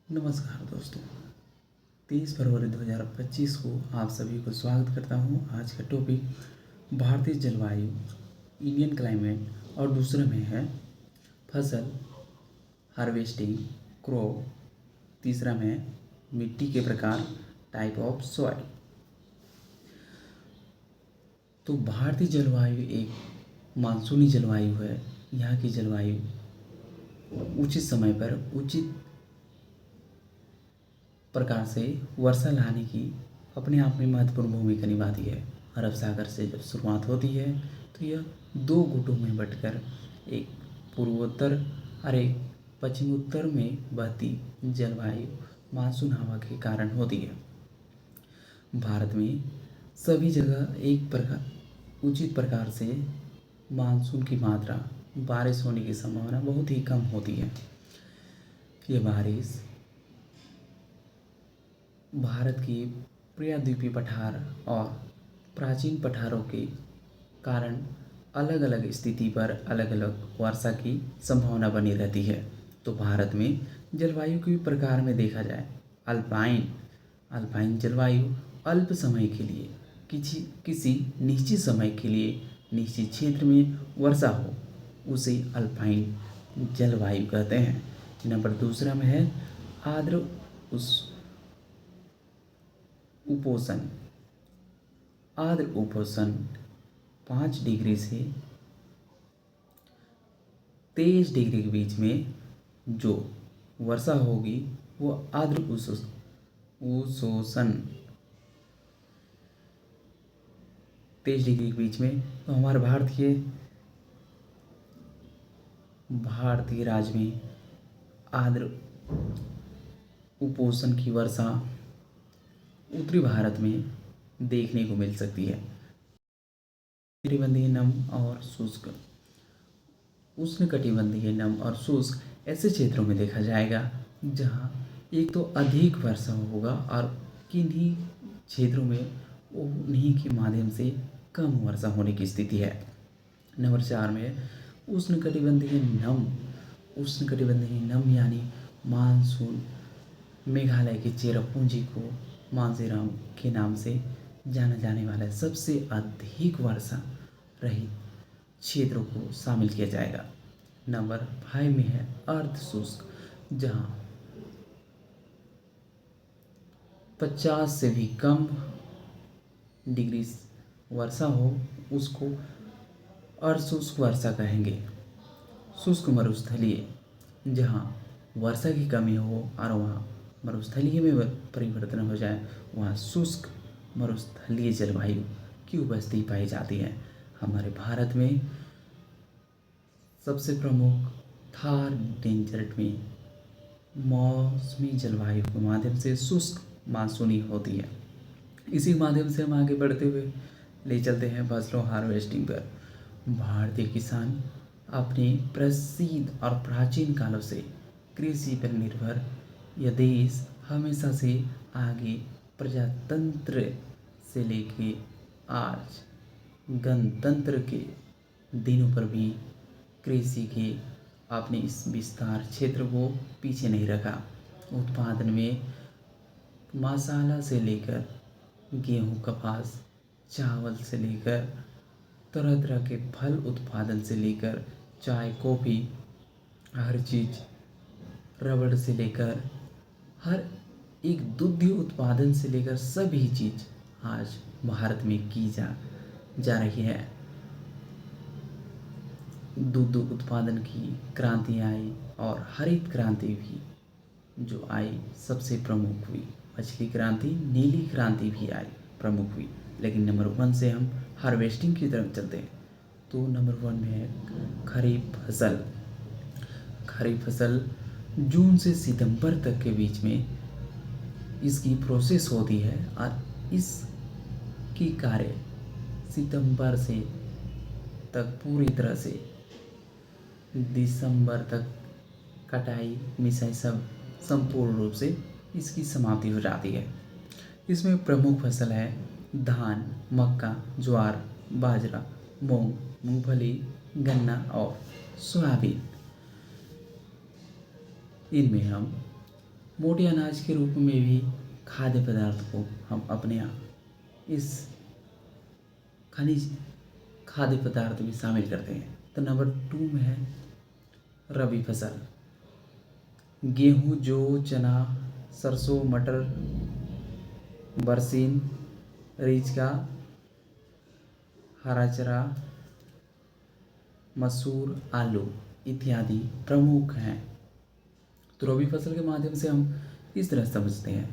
नमस्कार दोस्तों। 23 फरवरी 2025 को आप सभी को स्वागत करता हूँ। आज का टॉपिक भारतीय जलवायु, इंडियन क्लाइमेट और दूसरे में है फसल, हार्वेस्टिंग, क्रॉप। तीसरा में मिट्टी के प्रकार, टाइप ऑफ सॉइल। तो भारतीय जलवायु एक मानसूनी जलवायु है। यहाँ की जलवायु उचित समय पर उचित प्रकार से वर्षा लाने की अपने आप में महत्वपूर्ण भूमिका निभाती है। अरब सागर से जब शुरुआत होती है तो यह दो गुटों में बंटकर एक पूर्वोत्तर और एक पश्चिमोत्तर में बहती जलवायु मानसून हवा के कारण होती है। भारत में सभी जगह एक प्रकार उचित प्रकार से मानसून की मात्रा, बारिश होने की संभावना बहुत ही कम होती है। ये बारिश भारत की प्रायद्वीपीय पठार और प्राचीन पठारों के कारण अलग अलग स्थिति पर अलग अलग वर्षा की संभावना बनी रहती है। तो भारत में जलवायु के प्रकार में देखा जाए, अल्पाइन जलवायु अल्प समय के लिए किसी निश्चित समय के लिए निश्चित क्षेत्र में वर्षा हो, उसे अल्पाइन जलवायु कहते हैं। नंबर दूसरा में है आर्द्र उपोष्ण। आर्द्र उपोष्ण 5 डिग्री से 23 डिग्री के बीच में जो वर्षा होगी वो आर्द्र उपोष्ण 23 डिग्री के बीच में। तो हमारे भारतीय राज्य में आर्द्र उपोष्ण की वर्षा उत्तरी भारत में देखने को मिल सकती है। कटिबंधीय नम और शुष्क, उष्णकटिबंधीय नम और शुष्क ऐसे क्षेत्रों में देखा जाएगा जहाँ एक तो अधिक वर्षा होगा और किन्हीं क्षेत्रों में उन्हीं के माध्यम से कम वर्षा होने की स्थिति है। नंबर 4 में उष्णकटिबंधीय नम यानी मानसून मेघालय के चेरापूंजी को मानसेराम के नाम से जाना जाने वाला सबसे अधिक वर्षा रहित क्षेत्रों को शामिल किया जाएगा। नंबर 5 में है अर्ध शुष्क, जहां 50 से भी कम डिग्री वर्षा हो, उसको अर्धशुष्क वर्षा कहेंगे। शुष्क मरुस्थलीय, जहाँ वर्षा की कमी हो और वहाँ मरुस्थलीय में परिवर्तन हो जाए, वहाँ शुष्क मरुस्थलीय जलवायु की उपस्थिति पाई जाती है। हमारे भारत में सबसे प्रमुख थार डेजर्ट में मौसमी जलवायु के माध्यम से शुष्क मानसूनी होती है। इसी माध्यम से हम आगे बढ़ते हुए ले चलते हैं फसलों हार्वेस्टिंग पर। भारतीय किसान अपने प्रसिद्ध और प्राचीन कालों से कृषि पर निर्भर यह देश हमेशा से आगे प्रजातंत्र से लेके आज गणतंत्र के दिनों पर भी कृषि के अपने इस विस्तार क्षेत्र को पीछे नहीं रखा। उत्पादन में मसाला से लेकर गेहूं, कपास, चावल से लेकर तरह तरह के फल उत्पादन से लेकर चाय, कॉफ़ी, हर चीज़, रबड़ से लेकर हर एक दुग्ध उत्पादन से लेकर सभी चीज़ आज भारत में की जा रही है। दूध उत्पादन की क्रांति आई और हरित क्रांति भी जो आई सबसे प्रमुख हुई। मछली क्रांति, नीली क्रांति भी आई, प्रमुख हुई। लेकिन नंबर 1 से हम हार्वेस्टिंग की तरफ चलते हैं। तो नंबर 1 में है खरीफ फसल। खरीफ फसल जून से सितंबर तक के बीच में इसकी प्रोसेस होती है और इसकी कार्य सितंबर से तक पूरी तरह से दिसंबर तक कटाई, मिसाई सब संपूर्ण रूप से इसकी समाप्ति हो जाती है। इसमें प्रमुख फसल है धान, मक्का, ज्वार, बाजरा, मूंग, मूंगफली, गन्ना और सोयाबीन। इनमें हम मोटे अनाज के रूप में भी खाद्य पदार्थ को हम अपने यहाँ इस खनिज खाद्य पदार्थ में शामिल करते हैं। तो नंबर 2 में है रबी फसल। गेहूँ, जौ, चना, सरसों, मटर, बरसीन, रिचका, हरा चरा, मसूर, आलू इत्यादि प्रमुख हैं। तो रबी फसल के माध्यम से हम इस तरह समझते हैं,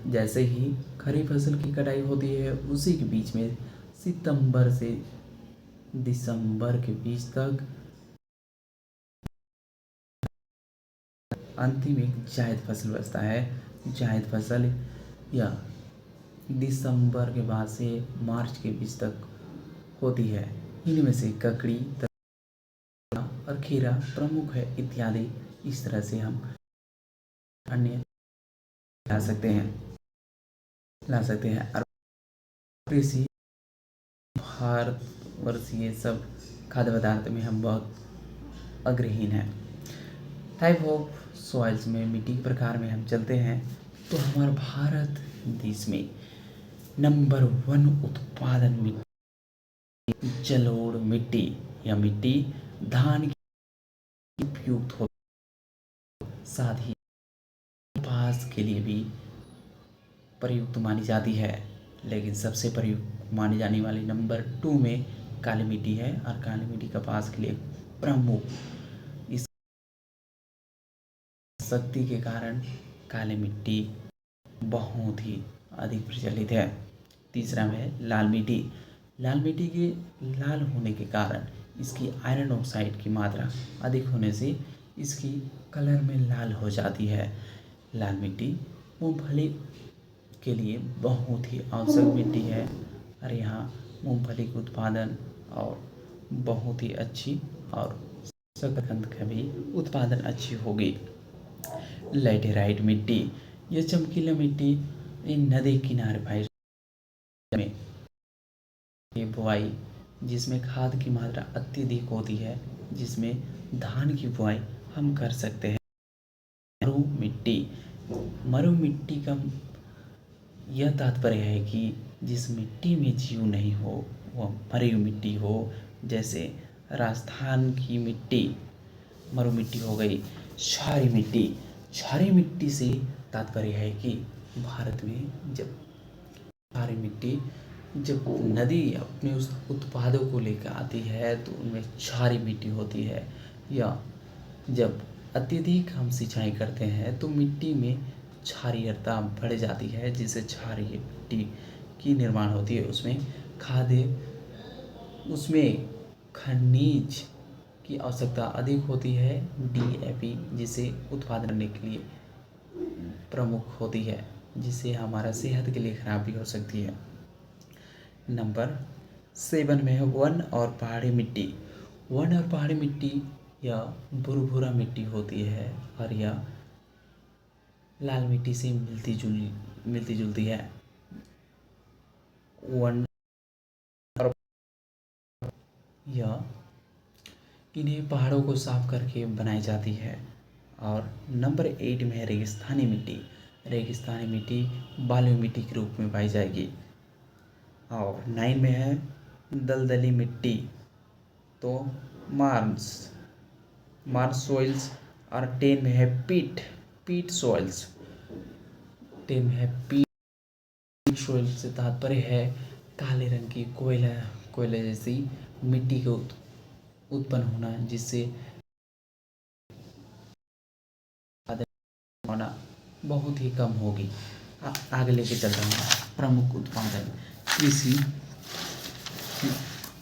जैसे ही खरीफ फसल की कटाई होती है उसी के बीच में सितंबर से दिसंबर के बीच तक अंतिम एक जायद फसल बचता है। जायद फसल या दिसंबर के बाद से मार्च के बीच तक होती है। इनमें से ककड़ी, तला और खीरा प्रमुख है इत्यादि। इस तरह से हम अन्य ला सकते हैं और कृषि भारतवर्षीय सब खाद्य पदार्थ में हम बहुत अग्रहीन हैं। टाइप ऑफ सॉइल्स में मिट्टी के प्रकार में हम चलते हैं तो हमारे भारत देश में नंबर 1 उत्पादन मिट्टी जलोढ़ मिट्टी या मिट्टी धान की उपयुक्त हो, साथ ही कपास के लिए भी प्रयुक्त मानी जाती है। लेकिन सबसे प्रयुक्त मानी जाने वाली नंबर 2 में काली मिट्टी है और काली मिट्टी कपास के लिए प्रमुख। इस शक्ति के कारण काली मिट्टी बहुत ही अधिक प्रचलित है। तीसरा में है लाल मिट्टी। लाल मिट्टी के लाल होने के कारण इसकी आयरन ऑक्साइड की मात्रा अधिक होने से इसकी कलर में लाल हो जाती है। लाल मिट्टी मूंगफली के लिए बहुत ही आवश्यक मिट्टी है और यहाँ मूंगफली के उत्पादन और बहुत ही अच्छी और शकरकंद का भी उत्पादन अच्छी होगी। लैटेराइट मिट्टी, यह चमकीला मिट्टी इन नदी किनारे पाई में बुआई जिसमें खाद की मात्रा अत्यधिक होती है, जिसमें धान की बुआई हम कर सकते हैं। मरु मिट्टी, मरु मिट्टी का यह तात्पर्य है कि जिस मिट्टी में जीव नहीं हो वह मरी मिट्टी हो। जैसे राजस्थान की मिट्टी मरु मिट्टी हो गई। क्षारीय मिट्टी, क्षारीय मिट्टी से तात्पर्य है कि भारत में जब क्षारीय मिट्टी जब नदी अपने उस उत्पादों को लेकर आती है तो उनमें क्षारीय मिट्टी होती है। या जब अत्यधिक हम सिंचाई करते हैं तो मिट्टी में क्षारीयता बढ़ जाती है, जिससे क्षारीय मिट्टी की निर्माण होती है। उसमें खनिज की आवश्यकता अधिक होती है, DAP, जिसे उत्पादन करने के लिए प्रमुख होती है, जिससे हमारा सेहत के लिए खराब भी हो सकती है। नंबर 7 में है वन और पहाड़ी मिट्टी। वन और पहाड़ी मिट्टी या भुरभुरा मिट्टी होती है और यह लाल मिट्टी से मिलती जुलती है। वन या इन्हें पहाड़ों को साफ करके बनाई जाती है। और नंबर 8 में है रेगिस्तानी मिट्टी। रेगिस्तानी मिट्टी बालुई मिट्टी के रूप में पाई जाएगी। और 9 में है दलदली मिट्टी, तो मार्स सॉइल्स। और 10 में है पीट सॉइल्स। 10 में है पीट सॉइल से तात्पर्य है काले रंग की कोयला जैसी मिट्टी को उत्पन्न होना, जिससे होना बहुत ही कम होगी। आगे लेके चल रहा हूँ। प्रमुख उत्पादन कृषि,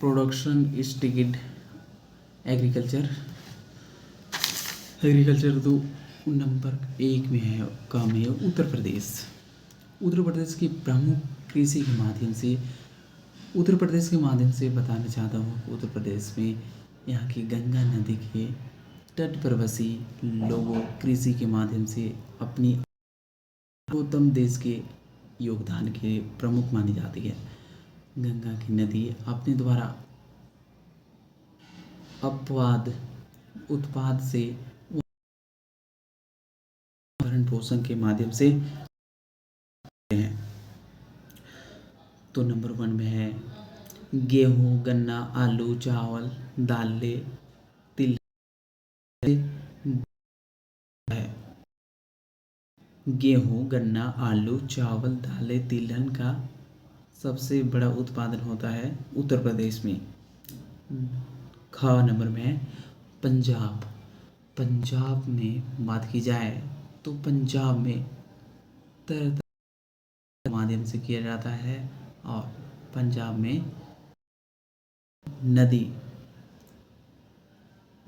प्रोडक्शन स्टिगिड एग्रीकल्चर तो नंबर 1 में है, काम है उत्तर प्रदेश। उत्तर प्रदेश की प्रमुख कृषि के माध्यम से बताना चाहता हूँ कि उत्तर प्रदेश में यहाँ की गंगा नदी के तट पर बसी लोगों कृषि के माध्यम से अपनी गौतम देश के योगदान के प्रमुख मानी जाती है। गंगा की नदी अपने द्वारा उत्पाद से भरण पोषण के माध्यम से हैं। तो नंबर 1 में है गेहूँ, गन्ना, आलू, चावल, दालें, तिल है। गेहूँ, गन्ना, आलू, चावल, दालें, तिलहन का सबसे बड़ा उत्पादन होता है उत्तर प्रदेश में। ख नंबर में है पंजाब। पंजाब में बात की जाए तो पंजाब में तरह तरह के माध्यम से किया जाता है और पंजाब में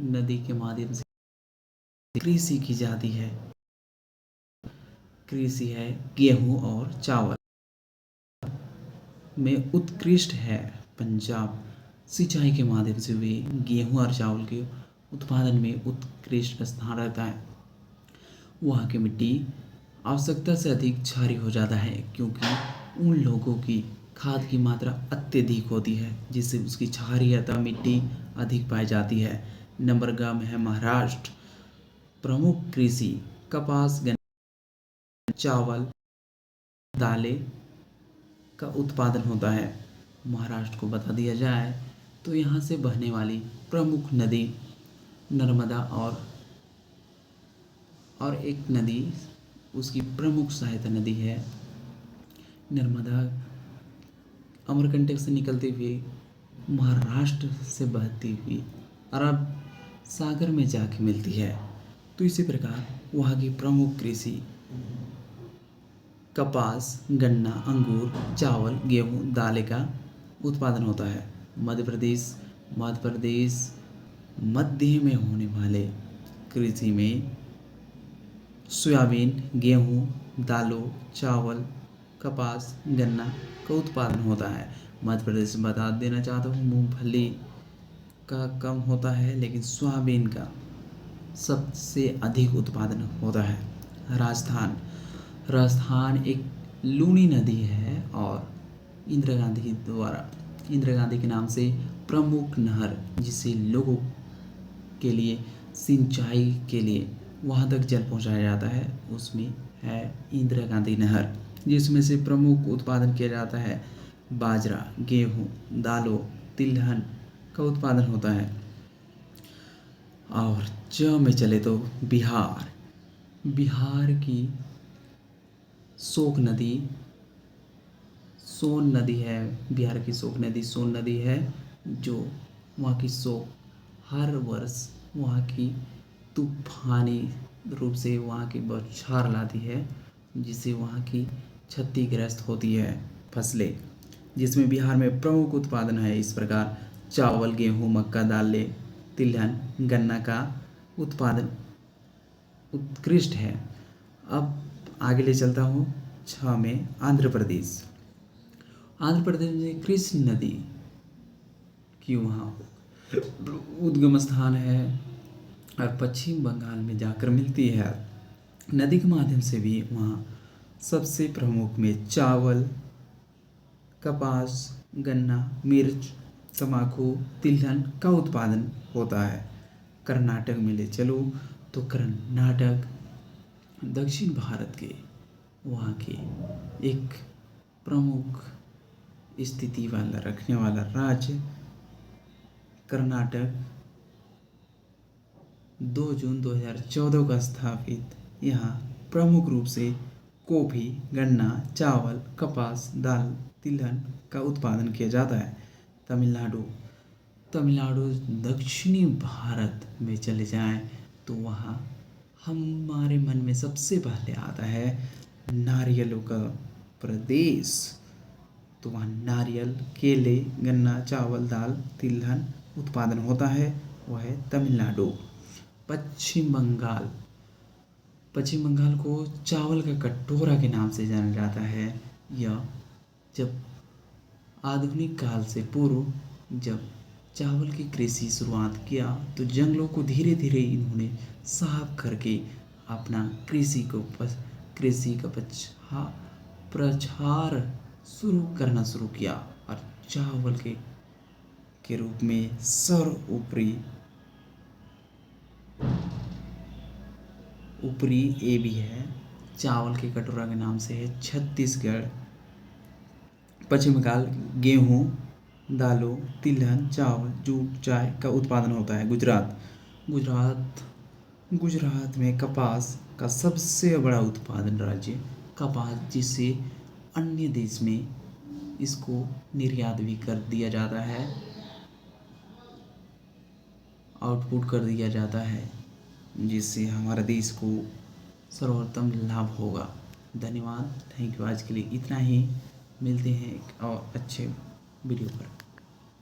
नदी के माध्यम से कृषि की जाती है। कृषि है गेहूं और चावल में उत्कृष्ट है पंजाब। सिंचाई के माध्यम से भी गेहूं और चावल के उत्पादन में उत्कृष्ट स्थान रहता है। वहाँ की मिट्टी आवश्यकता से अधिक क्षारीय हो जाता है क्योंकि उन लोगों की खाद की मात्रा अत्यधिक होती है जिससे उसकी क्षारीयता मिट्टी अधिक पाई जाती है। नंबर ग में है महाराष्ट्र। प्रमुख कृषि कपास, गन्ना, चावल, दालें का उत्पादन होता है। महाराष्ट्र को बता दिया जाए तो यहाँ से बहने वाली प्रमुख नदी नर्मदा और एक नदी उसकी प्रमुख सहायता नदी है नर्मदा, अमरकंटक से निकलती हुई महाराष्ट्र से बहती हुई अरब सागर में जाके मिलती है। तो इसी प्रकार वहाँ की प्रमुख कृषि कपास, गन्ना, अंगूर, चावल, गेहूँ, दालें का उत्पादन होता है। मध्य प्रदेश मध्य में होने वाले कृषि में सोयाबीन, गेहूँ, दालों, चावल, कपास, गन्ना का उत्पादन होता है। मध्य प्रदेश में बता देना चाहता हूँ मूंगफली का कम होता है लेकिन सोयाबीन का सबसे अधिक उत्पादन होता है। राजस्थान एक लूनी नदी है और इंदिरा गांधी के नाम से प्रमुख नहर जिसे लोगों के लिए सिंचाई के लिए वहाँ तक जल पहुँचाया जाता है उसमें है इंदिरा गांधी नहर, जिसमें से प्रमुख उत्पादन किया जाता है बाजरा, गेहूँ, दालों, तिलहन का उत्पादन होता है। और च में चले तो बिहार की सोन नदी है। बिहार की सोन नदी है जो वहाँ की हर वर्ष वहाँ की तूफानी रूप से वहाँ की बौछार लाती है जिससे वहाँ की क्षतिग्रस्त होती है फसलें, जिसमें बिहार में प्रमुख उत्पादन है इस प्रकार चावल, गेहूँ, मक्का, दालें, तिलहन, गन्ना का उत्पादन उत्कृष्ट है। अब आगे ले चलता हूँ 6 में आंध्र प्रदेश में कृष्ण नदी की वहाँ उद्गम स्थान है और पश्चिम बंगाल में जाकर मिलती है। नदी के माध्यम से भी वहाँ सबसे प्रमुख में चावल, कपास, गन्ना, मिर्च, तंबाकू, तिलहन का उत्पादन होता है। कर्नाटक में ले चलो तो कर्नाटक दक्षिण भारत के वहाँ के एक प्रमुख स्थिति रखने वाला राज्य कर्नाटक 2 जून 2014 का स्थापित यहाँ प्रमुख रूप से कॉफी, गन्ना, चावल, कपास, दाल, तिलहन का उत्पादन किया जाता है। तमिलनाडु दक्षिणी भारत में चले जाएं तो वहाँ हमारे मन में सबसे पहले आता है नारियलों का प्रदेश। तो वहाँ नारियल, केले, गन्ना, चावल, दाल, तिलहन उत्पादन होता है, वह है तमिलनाडु। पश्चिम बंगाल को चावल का कटोरा के नाम से जाना जाता है। यह जब आधुनिक काल से पूर्व जब चावल की कृषि शुरुआत किया तो जंगलों को धीरे धीरे इन्होंने साफ करके अपना कृषि का प्रचार करना शुरू किया और चावल के रूप में ऊपरी ए भी है चावल के कटोरा के नाम से है छत्तीसगढ़। पश्चिम बंगाल गेहूँ, दालों, तिलहन, चावल, जूट, चाय का उत्पादन होता है। गुजरात गुजरात में कपास का सबसे बड़ा उत्पादन राज्य कपास, जिससे अन्य देश में इसको निर्यात भी कर दिया जाता है, आउटपुट कर दिया जाता है, जिससे हमारे देश को सर्वोत्तम लाभ होगा। धन्यवाद, थैंक यू। आज के लिए इतना ही। मिलते हैं एक और अच्छे वीडियो पर।